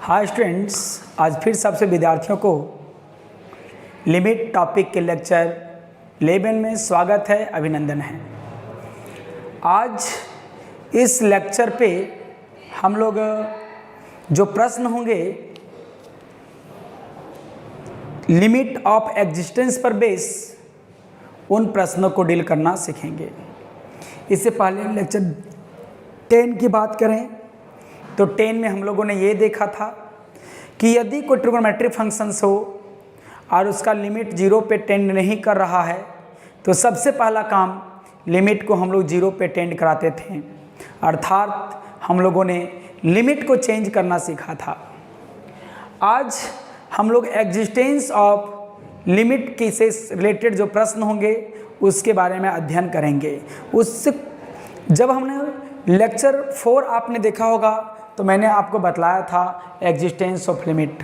Hi students, आज फिर सबसे विद्यार्थियों को लिमिट टॉपिक के लेक्चर 11 में स्वागत है, अभिनंदन है। आज इस लेक्चर पे हम लोग जो प्रश्न होंगे लिमिट ऑफ एग्जिस्टेंस पर बेस उन प्रश्नों को डील करना सीखेंगे। इससे पहले लेक्चर 10 की बात करें तो 10 में हम लोगों ने ये देखा था कि यदि कोई ट्रिग्नोमेट्रिक फंक्शंस हो और उसका लिमिट 0 पे टेंड नहीं कर रहा है तो सबसे पहला काम लिमिट को हम लोग 0 पे टेंड कराते थे, अर्थात हम लोगों ने लिमिट को चेंज करना सीखा था। आज हम लोग एग्जिस्टेंस ऑफ लिमिट के से रिलेटेड जो प्रश्न होंगे उसके बारे में अध्ययन करेंगे। उससे जब हमने लेक्चर 4 आपने देखा होगा तो मैंने आपको बतलाया था एग्जिस्टेंस ऑफ लिमिट,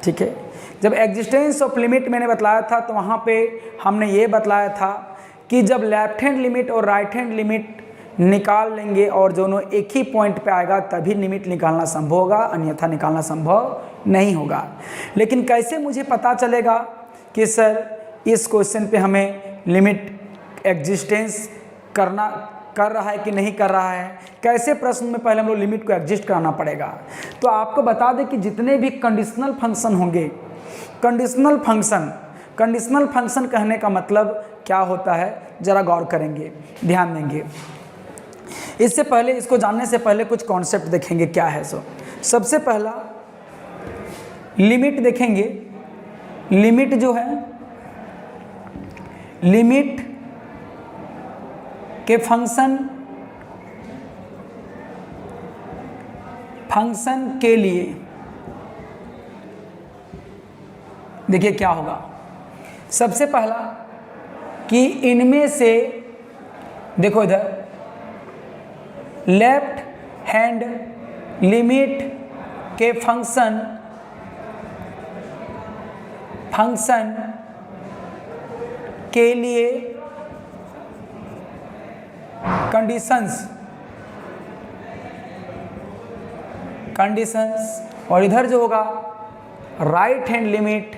ठीक है। जब एग्जिस्टेंस ऑफ लिमिट मैंने बतलाया था तो वहाँ पे हमने ये बतलाया था कि जब लेफ्ट हैंड लिमिट और राइट हैंड लिमिट निकाल लेंगे और दोनों एक ही पॉइंट पे आएगा तभी लिमिट निकालना संभव होगा, अन्यथा निकालना संभव नहीं होगा। लेकिन कैसे मुझे पता चलेगा कि सर इस क्वेश्चन पे हमें लिमिट एग्जिस्टेंस कर रहा है कि नहीं कर रहा है, कैसे प्रश्न में पहले हम लोग लिमिट को एग्जिस्ट कराना पड़ेगा। तो आपको बता दें कि जितने भी कंडीशनल फंक्शन होंगे, कंडीशनल फंक्शन कहने का मतलब क्या होता है ज़रा गौर करेंगे, ध्यान देंगे। इससे पहले, इसको जानने से पहले कुछ कॉन्सेप्ट देखेंगे क्या है। सबसे पहला लिमिट देखेंगे। लिमिट जो है, लिमिट के फंक्शन के लिए देखिए क्या होगा। सबसे पहला कि इनमें से देखो इधर लेफ्ट हैंड लिमिट के फंक्शन के लिए कंडीशंस और इधर जो होगा राइट हैंड लिमिट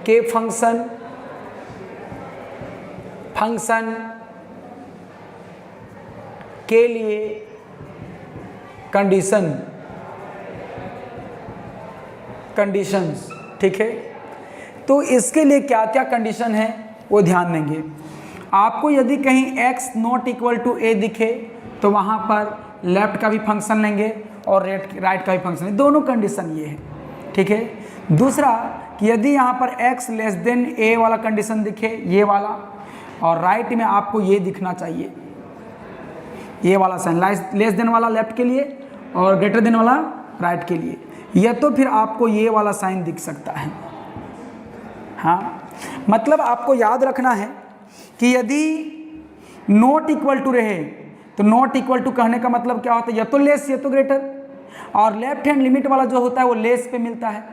के फंक्शन के लिए कंडीशंस, ठीक है। तो इसके लिए क्या क्या कंडीशन है वो ध्यान देंगे। आपको यदि कहीं x not equal to a दिखे तो वहाँ पर लेफ्ट का भी फंक्शन लेंगे और राइट का भी फंक्शन लेंगे, दोनों कंडीशन ये है, ठीक है। दूसरा कि यदि यहाँ पर x लेस देन a वाला कंडीशन दिखे, ये वाला, और राइट में आपको ये दिखना चाहिए, ये वाला साइन, लेस देन वाला लेफ्ट के लिए और ग्रेटर देन वाला राइट के लिए, या तो फिर आपको ये वाला साइन दिख सकता है। हाँ, मतलब आपको याद रखना है कि यदि नॉट इक्वल टू रहे तो नॉट इक्वल टू कहने का मतलब क्या होता है, या तो लेस या तो ग्रेटर, और लेफ्ट हैंड लिमिट वाला जो होता है वो लेस पे मिलता है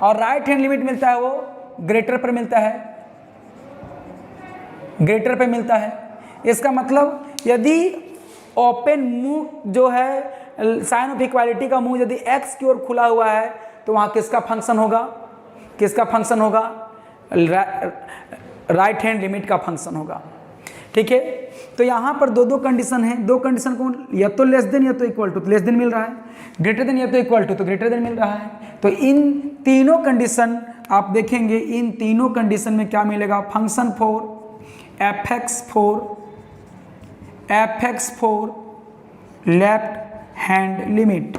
और राइट हैंड लिमिट मिलता है वो ग्रेटर पर मिलता है, ग्रेटर पे मिलता है। इसका मतलब यदि ओपन मुंह जो है साइन ऑफ इक्वालिटी का मुंह यदि x की ओर खुला हुआ है तो वहाँ किसका फंक्शन होगा, किसका फंक्शन होगा, राइट हैंड लिमिट का फंक्शन होगा, ठीक है। तो यहाँ पर दो कंडीशन है, दो कंडीशन कौन, या तो लेस देन या तो इक्वल टू, तो लेस देन मिल रहा है, ग्रेटर देन या तो इक्वल टू, तो ग्रेटर देन मिल रहा है। तो इन तीनों कंडीशन आप देखेंगे, इन तीनों कंडीशन में क्या मिलेगा, function for F for left hand limit,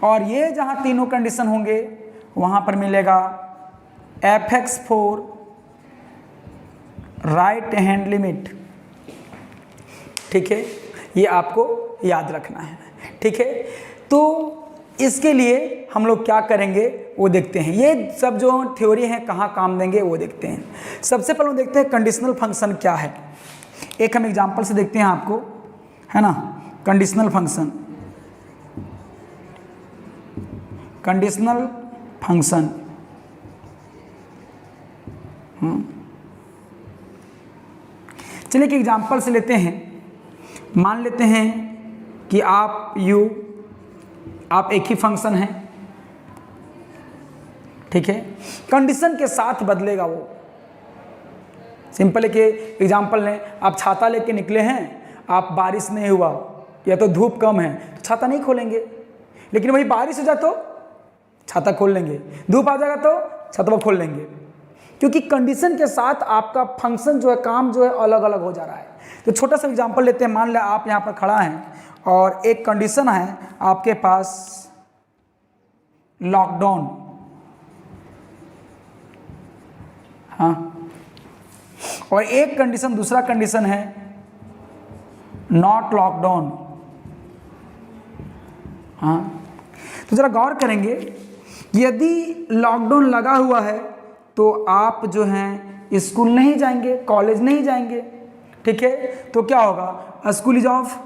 और ये जहाँ तीनों कंडीशन होंगे वहाँ पर मिलेगा F for right hand limit, ठीक है। ये आपको याद रखना है, ठीक है। तो इसके लिए हम लोग क्या करेंगे वो देखते हैं। ये सब जो थ्योरी है कहाँ काम देंगे वो देखते हैं। सबसे पहले हम देखते हैं कंडीशनल फंक्शन क्या है। एक हम एग्जांपल से देखते हैं आपको, है ना। कंडीशनल फंक्शन, चलिए एक एग्जांपल से लेते हैं। मान लेते हैं कि आप u आप एक ही फंक्शन है, ठीक है, कंडीशन के साथ बदलेगा वो। सिंपल एक एग्जाम्पल लें, आप छाता लेके निकले हैं, आप बारिश नहीं हुआ या तो धूप कम है तो छाता नहीं खोलेंगे, लेकिन वही बारिश हो जाए तो छाता खोल लेंगे, धूप आ जाएगा तो छाता खोल लेंगे, क्योंकि कंडीशन के साथ आपका फंक्शन जो है, काम जो है अलग अलग हो जा रहा है। तो छोटा सा एग्जांपल लेते हैं, मान लिया आप यहाँ पर खड़ा हैं और एक कंडीशन है आपके पास लॉकडाउन, हाँ, और एक कंडीशन, दूसरा कंडीशन है नॉट लॉकडाउन, हाँ। तो जरा गौर करेंगे, यदि लॉकडाउन लगा हुआ है तो आप जो हैं स्कूल नहीं जाएंगे, कॉलेज नहीं जाएंगे, ठीक है, तो क्या होगा, school is of,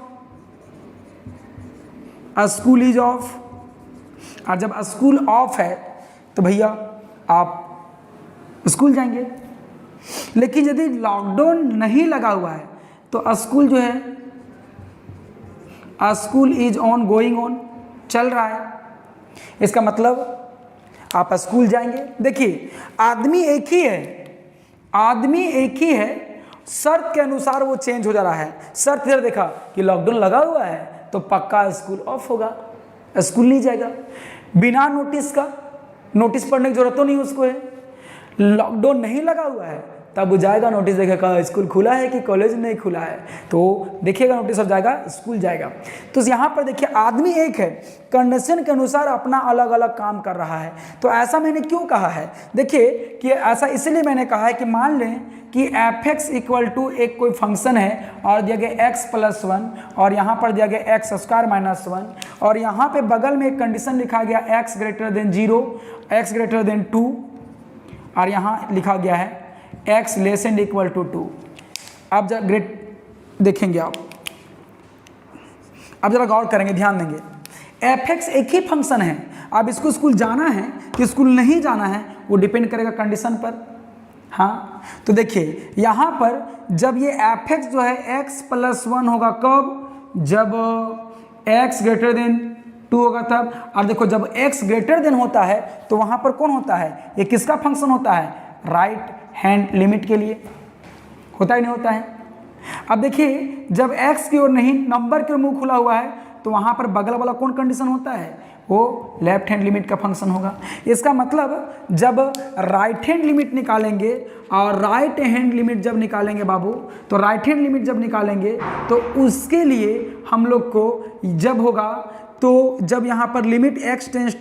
school is of. और जब स्कूल ऑफ है तो भैया आप स्कूल जाएंगे। लेकिन यदि लॉकडाउन नहीं लगा हुआ है तो स्कूल जो है, school is on, going on, चल रहा है। इसका मतलब आप स्कूल जाएंगे। देखिए आदमी एक ही है, आदमी एक ही है, शर्त के अनुसार वो चेंज हो जा रहा है। शर्त इधर देखा कि लॉकडाउन लगा हुआ है तो पक्का स्कूल ऑफ होगा, स्कूल नहीं जाएगा। बिना नोटिस का, नोटिस पढ़ने की जरूरत तो नहीं उसको है। लॉकडाउन नहीं लगा हुआ है तब वो जाएगा, नोटिस देखेगा स्कूल खुला है कि कॉलेज नहीं खुला है, तो देखिएगा नोटिस और जाएगा, स्कूल जाएगा। तो यहाँ पर देखिए आदमी एक है, कंडीशन के अनुसार अपना अलग अलग काम कर रहा है। तो ऐसा मैंने क्यों कहा है, देखिए कि ऐसा इसलिए मैंने कहा है कि मान लें कि f(x) इक्वल टू एक कोई फंक्शन है और दिया गया x + 1 और यहाँ पर दिया गया x² - 1 और यहाँ पे बगल में एक कंडीशन लिखा गया x > 0, x > 2 और यहाँ लिखा गया है x <= 2। अब जरा ग्रेट देखेंगे आप, अब जरा गौर करेंगे, ध्यान देंगे, f(x) एक ही फंक्शन है। अब इसको स्कूल जाना है कि स्कूल नहीं जाना है वो डिपेंड करेगा कंडीशन पर, हाँ। तो देखिए यहाँ पर जब ये f(x) जो है x + 1 होगा, कब, जब x <= 2 होगा तब। और देखो जब x <= होता है तो वहाँ पर कौन होता है, ये किसका फंक्शन होता है, राइट हैंड लिमिट के लिए, होता ही नहीं होता है। अब देखिए जब x की ओर नहीं, नंबर की ओर मुंह खुला हुआ है तो वहाँ पर बगल वाला कौन कंडीशन होता है, वो लेफ्ट हैंड लिमिट का फंक्शन होगा। इसका मतलब जब राइट हैंड लिमिट निकालेंगे और राइट हैंड लिमिट जब निकालेंगे बाबू, तो राइट हैंड लिमिट जब निकालेंगे तो उसके लिए हम लोग को जब होगा, तो जब यहाँ पर लिमिट x टेंस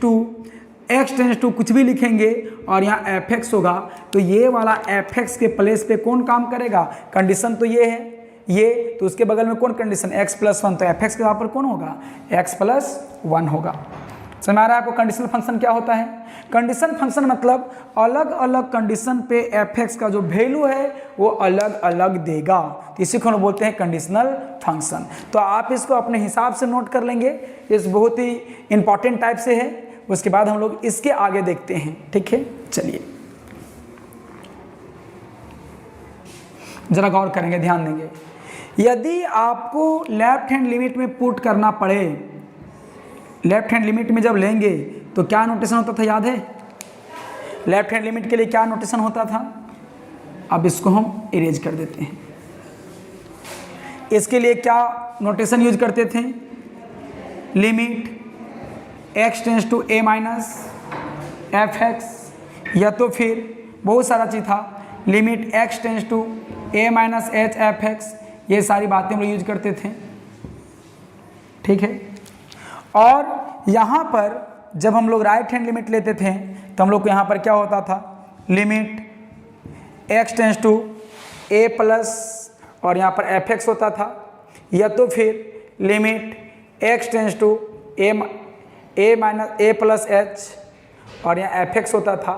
टू कुछ भी लिखेंगे और यहाँ f(x) होगा तो ये वाला f(x) के प्लेस पे कौन काम करेगा, कंडीशन तो ये है, ये तो उसके बगल में कौन कंडीशन x + 1, तो f(x) के वहाँ पर कौन होगा, x + 1 होगा। समझ आ रहा है आपको कंडीशनल फंक्शन क्या होता है। कंडीशन फंक्शन मतलब अलग अलग कंडीशन पे f(x) का जो वैल्यू है वो अलग अलग देगा, तो इसी को हम बोलते हैं कंडीशनल फंक्शन। तो आप इसको अपने हिसाब से नोट कर लेंगे, इस बहुत ही इंपॉर्टेंट टाइप से है। उसके बाद हम लोग इसके आगे देखते हैं, ठीक है। चलिए जरा गौर करेंगे, ध्यान देंगे, यदि आपको लेफ्ट हैंड लिमिट में पुट करना पड़े, लेफ्ट हैंड लिमिट में जब लेंगे तो क्या नोटेशन होता था, याद है लेफ्ट हैंड लिमिट के लिए क्या नोटेशन होता था। अब इसको हम इरेज कर देते हैं। इसके लिए क्या नोटेशन यूज करते थे, limit x tends to a - f(x), या तो फिर बहुत सारा चीज़ था, limit x tends to a - h f(x), ये सारी बातें हम लोग यूज करते थे, ठीक है। और यहाँ पर जब हम लोग राइट हैंड लिमिट लेते थे तो हम लोग को यहाँ पर क्या होता था, limit x tends to a plus और यहाँ पर f(x) होता था, या तो फिर limit x tends to a + h और यहाँ f(x) होता था।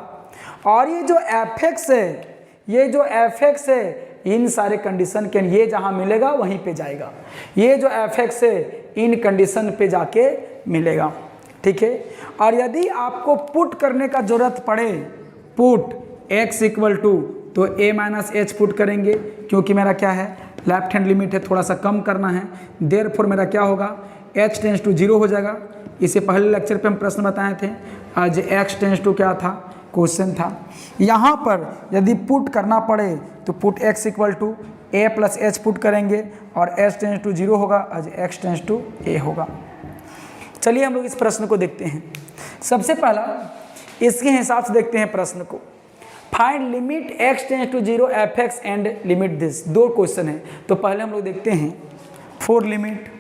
और ये जो f(x) है, ये जो f(x) है, इन सारे कंडीशन के ये जहाँ मिलेगा वहीं पे जाएगा, ये जो f(x) है इन कंडीशन पे जाके मिलेगा, ठीक है। और यदि आपको पुट करने का जरूरत पड़े, पुट x = तो a - h पुट करेंगे, क्योंकि मेरा क्या है लेफ्ट हैंड लिमिट है, थोड़ा सा कम करना है, देयरफॉर मेरा क्या होगा, h टेंस टू 0 हो जाएगा। इससे पहले लेक्चर पे हम प्रश्न बताए थे, आज x टेंस टू क्या था, क्वेश्चन था। यहाँ पर यदि पुट करना पड़े तो put x equal to a plus h put करेंगे और h टेंस टू 0 होगा, आज x टेंस टू a होगा। चलिए हम लोग इस प्रश्न को देखते हैं। सबसे पहला इसके हिसाब से देखते हैं प्रश्न को, find limit x tends to 0 fx and limit this. दो क्वेश्चन है, तो पहले हम लोग देखते हैं for limit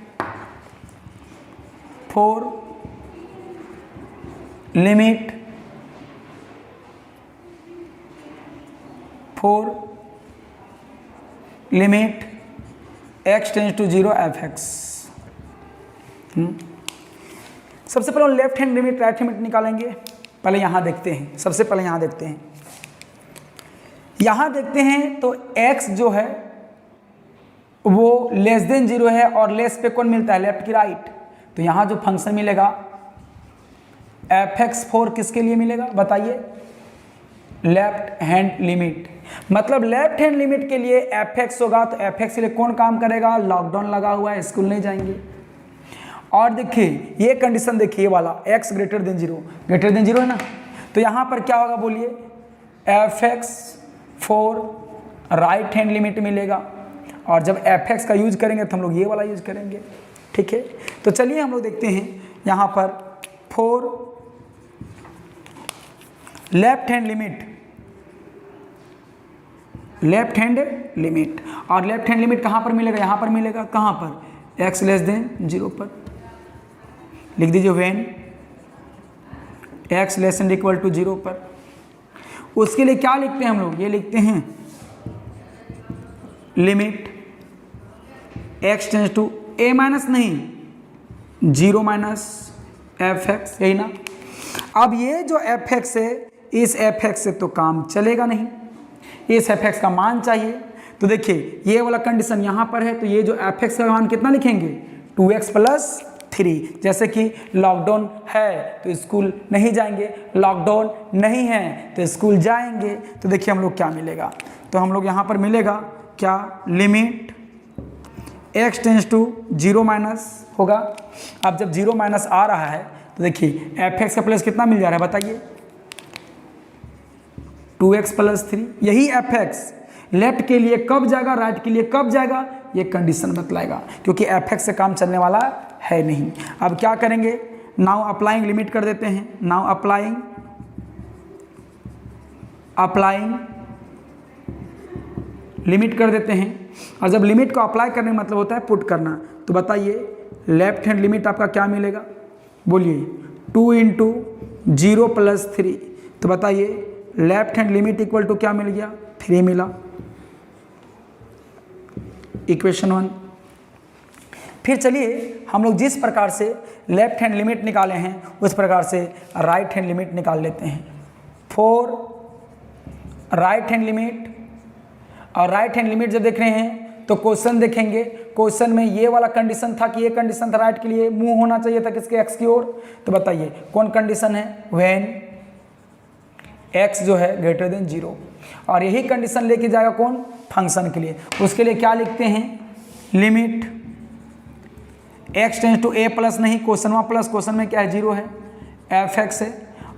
x tends to 0 fx। सबसे पहले left hand limit right hand limit निकालेंगे। पहले यहाँ देखते हैं, सबसे पहले यहाँ देखते हैं, यहाँ देखते हैं तो x जो है वो लेस देन 0 है और लेस पे कौन मिलता है, लेफ्ट की राइट। तो यहाँ जो फंक्शन मिलेगा fx4 किसके लिए मिलेगा बताइए, लेफ्ट हैंड लिमिट। मतलब लेफ्ट हैंड लिमिट के लिए fx होगा, तो fx के लिए कौन काम करेगा, लॉकडाउन लगा हुआ है, स्कूल नहीं जाएंगे। और देखिए ये कंडीशन देखिए, ये वाला x ग्रेटर देन 0 है ना, तो यहाँ पर क्या होगा बोलिए, fx4 राइट हैंड लिमिट मिलेगा। और जब fx का यूज करेंगे तो हम लोग ये वाला यूज करेंगे, ठीक है। तो चलिए हम लोग देखते हैं यहाँ पर फॉर लेफ्ट हैंड लिमिट, और लेफ्ट हैंड लिमिट कहाँ पर मिलेगा, यहाँ पर मिलेगा, कहाँ पर, x लेस देन 0 पर। लिख दीजिए when x less than equal to 0 पर। उसके लिए क्या लिखते हैं हम लोग, ये लिखते हैं limit x tends to a minus नहीं 0 माइनस fx, यही ना। अब ये जो fx है, इस fx से तो काम चलेगा नहीं, इस fx का मान चाहिए। तो देखिए ये वाला कंडीशन यहाँ पर है, तो ये जो fx का मान कितना लिखेंगे, 2x प्लस 3। जैसे कि लॉकडाउन है तो स्कूल नहीं जाएंगे, लॉकडाउन नहीं है तो स्कूल जाएंगे। तो देखिए हम लोग क्या मिलेगा, तो हम लोग यहाँ पर मिलेगा क्या, limit x tends to 0 minus होगा। अब जब 0 माइनस आ रहा है तो देखिए fx का प्लस कितना मिल जा रहा है बताइए, 2x प्लस 3। यही fx लेफ्ट के लिए कब जाएगा, राइट के लिए कब जाएगा, ये कंडीशन बतलाएगा, क्योंकि fx से काम चलने वाला है नहीं। अब क्या करेंगे, नाउ अप्लाइंग लिमिट कर देते हैं, नाउ अप्लाइंग लिमिट कर देते हैं। और जब लिमिट को अप्लाई करने का मतलब होता है पुट करना, तो बताइए लेफ्ट हैंड लिमिट आपका क्या मिलेगा, बोलिए 2 इंटू 0 प्लस 3। तो बताइए left hand limit equal to क्या मिल गया, 3 मिला, इक्वेशन 1। फिर चलिए हम लोग जिस प्रकार से लेफ्ट हैंड लिमिट निकाले हैं उस प्रकार से राइट हैंड लिमिट निकाल लेते हैं। फॉर राइट हैंड लिमिट, और राइट हैंड लिमिट जब देख रहे हैं तो क्वेश्चन देखेंगे, क्वेश्चन में ये वाला कंडीशन था कि ये कंडीशन था राइट के लिए, मूव होना चाहिए था किसके, एक्स की ओर। तो बताइए कौन कंडीशन है, व्हेन एक्स जो है ग्रेटर देन 0। और यही कंडीशन लेके जाएगा कौन, फंक्शन के लिए। उसके लिए क्या लिखते हैं, limit x tends to a plus नहीं, क्वेश्चन में प्लस, क्वेश्चन में क्या है 0 है, fx है।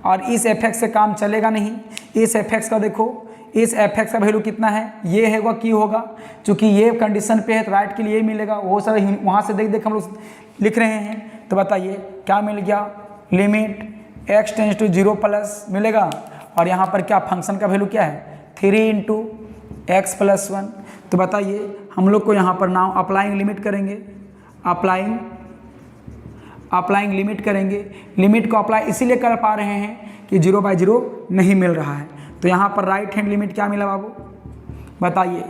और इस fx से काम चलेगा नहीं, इस fx का देखो, इस fx का वैल्यू कितना है, ये है की होगा, चूंकि ये कंडीशन पे है तो राइट के लिए मिलेगा। वो सारा वहाँ से देख हम लोग लिख रहे हैं। तो बताइए क्या मिल गया, limit x tends to 0 plus मिलेगा, और यहाँ पर क्या फंक्शन का वैल्यू क्या है, 3 इंटू एक्स प्लस 1। तो बताइए हम लोग को यहाँ पर नाउ अप्लाइंग लिमिट करेंगे, अप्लाइंग लिमिट करेंगे। लिमिट को अप्लाई इसीलिए कर पा रहे हैं कि 0/0 नहीं मिल रहा है। तो यहाँ पर राइट हैंड लिमिट क्या मिला बाबू, बताइए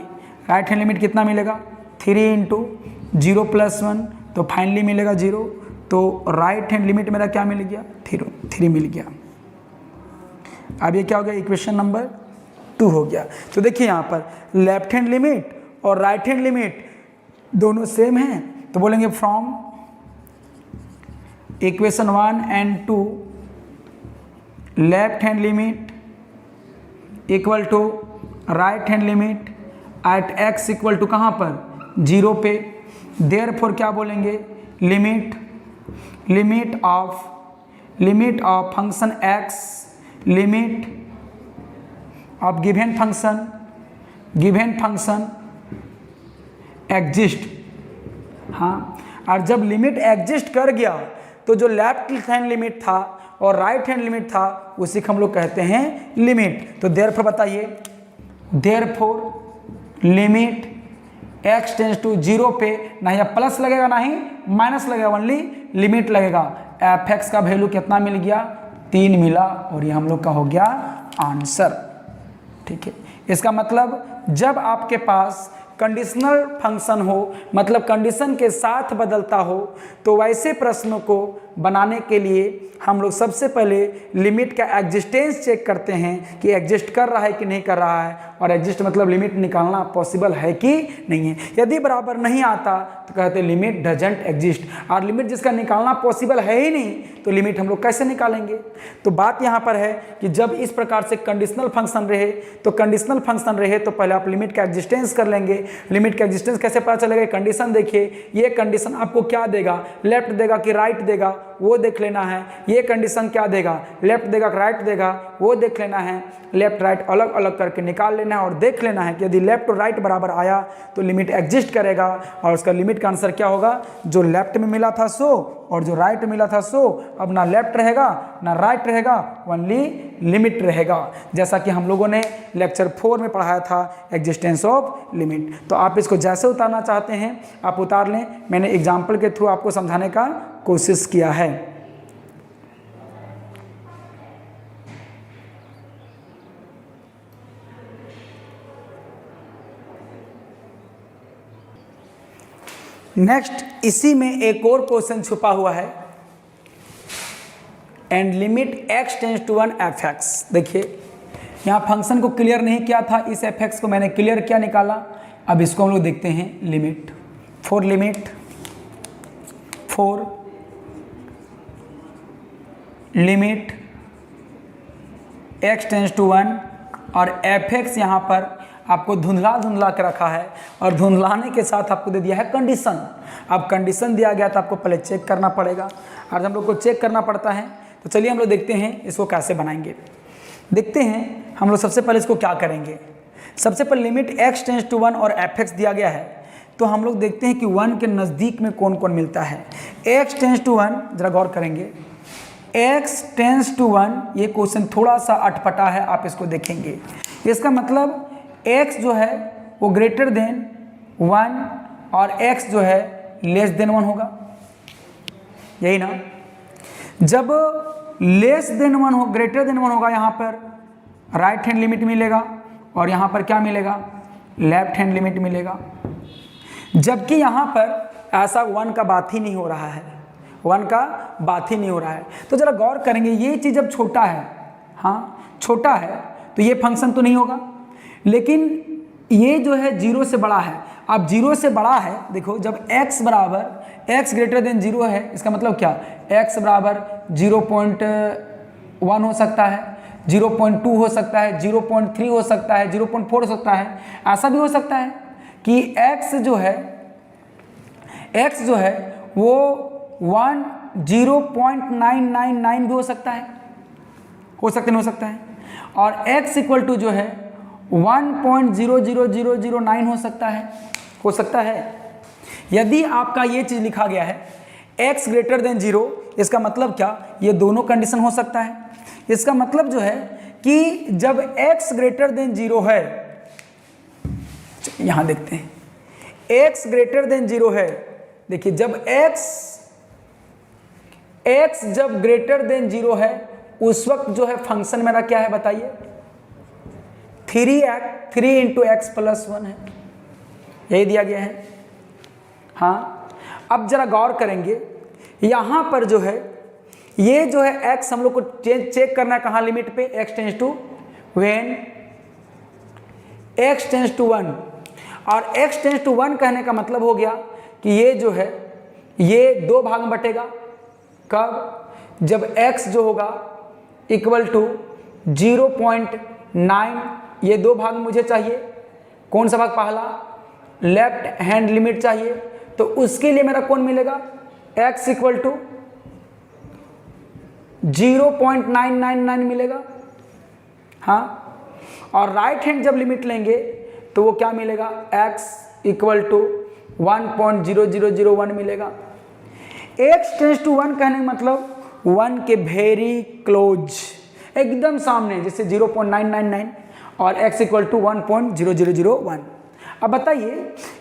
राइट हैंड लिमिट कितना मिलेगा, 3 इंटू 0 प्लस 1, तो फाइनली मिलेगा 0। तो राइट हैंड लिमिट मेरा क्या मिल गया, 3 मिल गया। अब ये क्या हो गया, इक्वेशन नंबर 2 हो गया। तो देखिए यहाँ पर लेफ्ट हैंड लिमिट और राइट हैंड लिमिट दोनों सेम हैं, तो बोलेंगे from equation 1 and 2 left hand limit equal to right hand limit at x equal to कहाँ पर 0 पे, देयरफॉर क्या बोलेंगे, limit of function x, limit of given function exist. हाँ, और जब लिमिट एग्जिस्ट कर गया तो जो लेफ्ट हैंड लिमिट था और राइट हैंड लिमिट था उसी को हम लोग कहते हैं लिमिट। तो देयरफॉर बताइए, therefore limit x tends to 0 पे ना ही प्लस लगेगा ना ही माइनस लगेगा, ओनली लिमिट लगेगा। fx का वैल्यू कितना मिल गया, 3 मिला, और ये हम लोग का हो गया आंसर। ठीक है, इसका मतलब जब आपके पास कंडीशनल फंक्शन हो, मतलब कंडीशन के साथ बदलता हो, तो वैसे प्रश्नों को बनाने के लिए हम लोग सबसे पहले लिमिट का एग्जिस्टेंस चेक करते हैं कि एग्जिस्ट कर रहा है कि नहीं कर रहा है, और एग्जिस्ट मतलब लिमिट निकालना पॉसिबल है कि नहीं है। यदि बराबर नहीं आता तो कहते हैं लिमिट डजंट एग्जिस्ट, और लिमिट जिसका निकालना पॉसिबल है ही नहीं तो लिमिट हम लोग कैसे निकालेंगे। तो बात यहाँ पर है कि जब इस प्रकार से कंडीशनल फंक्शन रहे तो पहले आप लिमिट का एग्जिस्टेंस कर लेंगे। लिमिट का एग्जिस्टेंस कैसे पता चलेगा, कंडीशन देखिए, ये कंडीशन आपको क्या देगा, लेफ्ट देगा कि राइट देगा वो देख लेना है। ये कंडीशन क्या देगा, लेफ्ट देगा कि राइट देगा वो देख लेना है। लेफ्ट राइट अलग अलग करके निकाल लेना है और देख लेना है कि यदि लेफ्ट और राइट बराबर आया तो लिमिट एग्जिस्ट करेगा, और उसका लिमिट का आंसर क्या होगा, जो लेफ्ट में मिला था सो और जो राइट में मिला था सो। अब ना लेफ्ट रहेगा ना राइट रहेगा, ओनली लिमिट रहेगा, जैसा कि हम लोगों ने लेक्चर 4 में पढ़ाया था एग्जिस्टेंस ऑफ लिमिट। तो आप इसको जैसे उतारना चाहते हैं आप उतार लें, मैंने एग्जाम्पल के थ्रू आपको समझाने का कोशिश किया है। नेक्स्ट, इसी में एक और क्वेश्चन छुपा हुआ है, and limit x tends to 1 fx। देखिए यहाँ फंक्शन को क्लियर नहीं किया था, इस fx को मैंने क्लियर किया, निकाला। अब इसको हम लोग देखते हैं, limit for limit x tends to 1, और fx यहाँ पर आपको धुंधला के रखा है, और धुंधलाने के साथ आपको दे दिया है कंडीशन। अब कंडीशन दिया गया तो आपको पहले चेक करना पड़ेगा, और हम लोग को चेक करना पड़ता है। तो चलिए हम लोग देखते हैं इसको कैसे बनाएंगे। देखते हैं हम लोग सबसे पहले इसको क्या करेंगे। सबसे पहले लिमिट x टेंस टू 1 और fx दिया गया है, तो हम लोग देखते हैं कि 1 के नज़दीक में कौन कौन मिलता है। x टेंस टू 1, जरा गौर करेंगे, x टेंस टू 1, ये क्वेश्चन थोड़ा सा अटपटा है, आप इसको देखेंगे। इसका मतलब x जो है वो ग्रेटर देन 1 और x जो है लेस देन 1 होगा, यही ना। जब लेस देन 1 हो, ग्रेटर देन 1 होगा, यहाँ पर राइट हैंड लिमिट मिलेगा और यहाँ पर क्या मिलेगा, लेफ्ट हैंड लिमिट मिलेगा। जबकि यहाँ पर ऐसा 1 का बात ही नहीं हो रहा है, 1 का बात ही नहीं हो रहा है। तो जरा गौर करेंगे, ये चीज़ जब छोटा है, हाँ छोटा है, तो ये फंक्शन तो नहीं होगा, लेकिन ये जो है 0 से बड़ा है। अब 0 से बड़ा है, देखो जब x बराबर x ग्रेटर देन 0 है, इसका मतलब क्या, x बराबर 0.1 हो सकता है, 0.2 हो सकता है, 0.3 हो सकता है, 0.4 हो सकता है। ऐसा भी हो सकता है कि x जो है वो 0.999 भी हो सकता है, नहीं हो सकता है। और x इक्वल टू जो है 1.00009 हो सकता है। यदि आपका ये चीज़ लिखा गया है x ग्रेटर देन 0, इसका मतलब क्या, ये दोनों कंडीशन हो सकता है। इसका मतलब जो है कि जब x ग्रेटर देन 0 है, यहाँ देखते हैं, x ग्रेटर देन 0 है, देखिए जब x जब ग्रेटर देन 0 है उस वक्त जो है फंक्शन मेरा क्या है बताइए, 3 इंटू एक्स प्लस 1 है, यही दिया गया है। हाँ, अब जरा गौर करेंगे, यहाँ पर जो है ये जो है x हम लोग को चेक करना है कहाँ, लिमिट पे, x tends to when x tends to 1, और x टेंस टू 1 कहने का मतलब हो गया कि ये जो है ये 2 भाग में बटेगा। कब, जब x जो होगा इक्वल टू 0.9, ये 2 भाग मुझे चाहिए। कौन सा भाग, पहला लेफ्ट हैंड लिमिट चाहिए, तो उसके लिए मेरा कौन मिलेगा, x इक्वल टू 0.999 मिलेगा। हाँ, और राइट हैंड जब लिमिट लेंगे तो वो क्या मिलेगा, x इक्वल टू 1.0001 मिलेगा। x टेंस टू 1 कहने का मतलब 1 के वेरी क्लोज, एकदम सामने, जैसे 0.999 और x इक्वल टू 1.0001। अब बताइए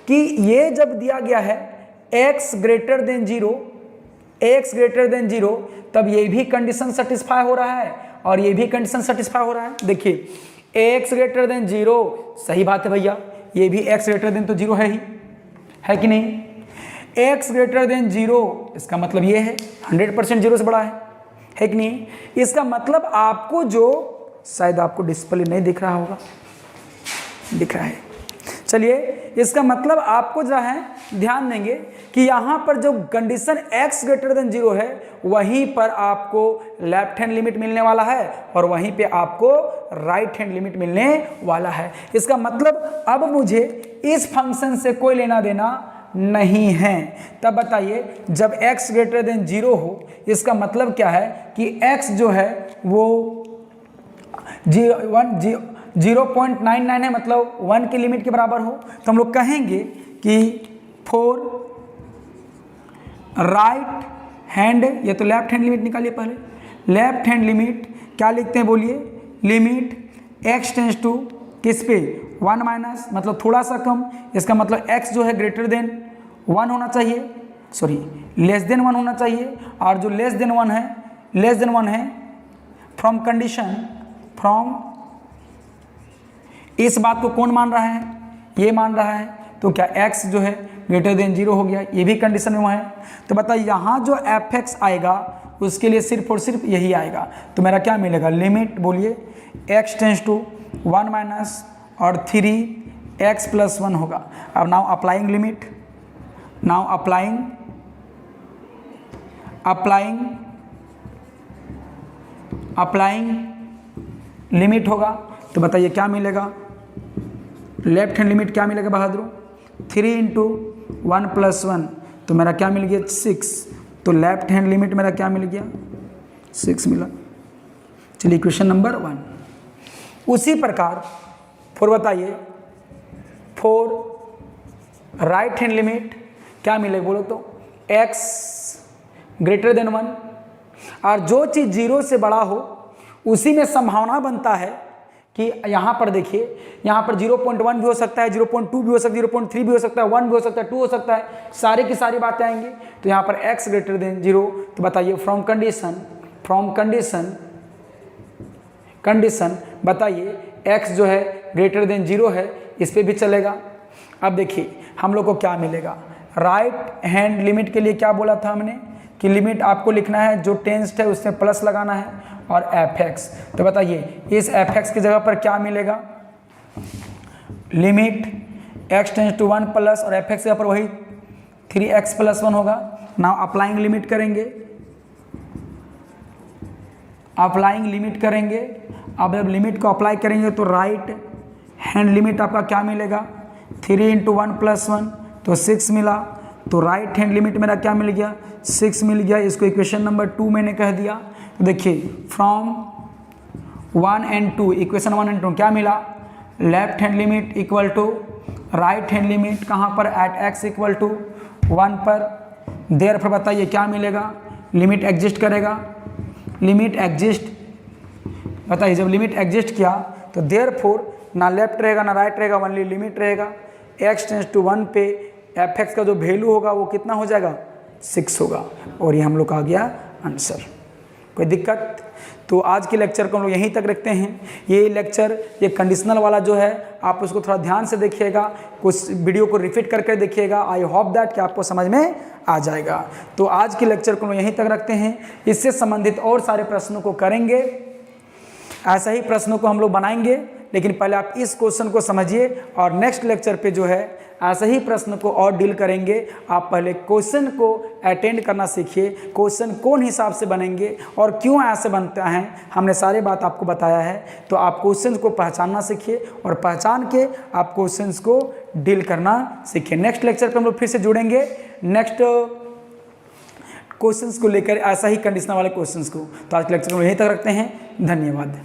कि ये जब दिया गया है x greater than 0, x greater than 0, तब ये भी कंडीशन सेटिस्फाई हो रहा है और ये भी कंडीशन सेटिस्फाई हो रहा है। देखिए x ग्रेटर देन 0, सही बात है भैया, ये भी x ग्रेटर देन तो 0 है ही, है कि नहीं। x ग्रेटर देन 0 इसका मतलब ये है 100% 0 से बड़ा है कि नहीं। इसका मतलब आपको जो, शायद आपको डिस्प्ले नहीं दिख रहा होगा, दिख रहा है, चलिए, इसका मतलब आपको जो है ध्यान देंगे कि यहाँ पर जो कंडीशन x ग्रेटर देन 0 है वहीं पर आपको लेफ्ट हैंड लिमिट मिलने वाला है और वहीं पे आपको राइट हैंड लिमिट मिलने वाला है। इसका मतलब अब मुझे इस फंक्शन से कोई लेना देना नहीं है। तब बताइए जब x ग्रेटर देन 0 हो, इसका मतलब क्या है कि x जो है वो 0.99 है, मतलब 1 की लिमिट के बराबर हो, तो हम लोग कहेंगे कि फॉर राइट हैंड, ये तो लेफ्ट हैंड लिमिट निकालिए पहले, लेफ्ट हैंड लिमिट क्या लिखते हैं बोलिए, लिमिट x टेंस टू किस पे 1 माइनस, मतलब थोड़ा सा कम, इसका मतलब x जो है ग्रेटर देन 1 होना चाहिए, सॉरी लेस देन 1 होना चाहिए, और जो लेस देन 1 है फ्रॉम कंडीशन, फ्रॉम, इस बात को कौन मान रहा है, ये मान रहा है, तो क्या x जो है ग्रेटर देन 0 हो गया, ये भी कंडीशन में वहाँ है। तो बताइए यहाँ जो fx आएगा उसके लिए सिर्फ और सिर्फ यही आएगा, तो मेरा क्या मिलेगा, लिमिट बोलिए x टेंस टू 1 माइनस और 3x प्लस 1 होगा। अब now applying limit, now applying limit होगा, तो बताइए क्या मिलेगा, लेफ्ट हैंड लिमिट क्या मिलेगा बहादुर, 3 इंटू 1 प्लस 1, तो मेरा क्या मिल गया 6, तो लेफ्ट हैंड लिमिट मेरा क्या मिल गया 6 मिला। चलिए क्वेश्चन नंबर 1। उसी प्रकार फोर बताइए, फॉर राइट हैंड लिमिट क्या मिलेगा बोलो तो, x ग्रेटर देन 1, और जो चीज़ 0 से बड़ा हो उसी में संभावना बनता है कि यहाँ पर देखिए, यहाँ पर 0.1 भी हो सकता है, 0.2 भी हो सकता है, 0.3 भी हो सकता है, 1 भी हो सकता है, 2 हो सकता है, सारी की सारी बातें आएंगी। तो यहाँ पर x ग्रेटर देन 0, तो बताइए फ्रॉम कंडीशन बताइए x जो है ग्रेटर देन 0 है, इस पर भी चलेगा। अब देखिए हम लोग को क्या मिलेगा, राइट हैंड लिमिट के लिए क्या बोला था हमने कि लिमिट आपको लिखना है जो टेंस्ड है उसमें प्लस लगाना है और fx, तो बताइए इस fx की जगह पर क्या मिलेगा, limit x tends to 1 plus और fx की जगह पर वही 3x प्लस 1 होगा। नाउ अप्लाइंग लिमिट करेंगे, अब जब लिमिट को अप्लाई करेंगे तो राइट हैंड लिमिट आपका क्या मिलेगा, 3 इंटू 1 प्लस 1, तो 6 मिला, तो राइट हैंड लिमिट मेरा क्या मिल गया 6 मिल गया। इसको इक्वेशन नंबर 2 मैंने कह दिया। तो देखिए फ्रॉम 1 and 2, इक्वेशन 1 and 2 क्या मिला, left hand limit equal to right hand limit कहाँ पर, एट x इक्वल टू 1 पर, देयरफॉर बताइए क्या मिलेगा, लिमिट एग्जिस्ट करेगा, लिमिट एग्जिस्ट, बताइए जब लिमिट एग्जिस्ट किया तो देयरफॉर ना लेफ्ट रहेगा ना राइट रहेगा, ओनली लिमिट रहेगा, x टेंस टू 1 पे fx का जो वैल्यू होगा वो कितना हो जाएगा 6 होगा, और ये हम लोग का आ गया आंसर। कोई दिक्कत? तो आज के लेक्चर को हम लोग यहीं तक रखते हैं। ये लेक्चर, ये कंडीशनल वाला जो है आप उसको थोड़ा ध्यान से देखिएगा, कुछ वीडियो को रिपीट करके देखिएगा, आई होप दैट कि आपको समझ में आ जाएगा। तो आज के लेक्चर को हम लोग यहीं तक रखते हैं, इससे संबंधित और सारे प्रश्नों को करेंगे, ऐसा ही प्रश्नों को हम लोग बनाएंगे, लेकिन पहले आप इस क्वेश्चन को समझिए और नेक्स्ट लेक्चर पे जो है ऐसे ही प्रश्न को और डील करेंगे। आप पहले क्वेश्चन को अटेंड करना सीखिए, क्वेश्चन कौन हिसाब से बनेंगे और क्यों ऐसे बनता है, हमने सारी बात आपको बताया है। तो आप क्वेश्चन को पहचानना सीखिए और पहचान के आप क्वेश्चन को डील करना सीखें। नेक्स्ट लेक्चर पे हम लोग फिर से जुड़ेंगे नेक्स्ट क्वेश्चंस को लेकर, ऐसा ही कंडीशनल वाले क्वेश्चंस को। तो आज के लेक्चर को यहीं तक रखते हैं। धन्यवाद।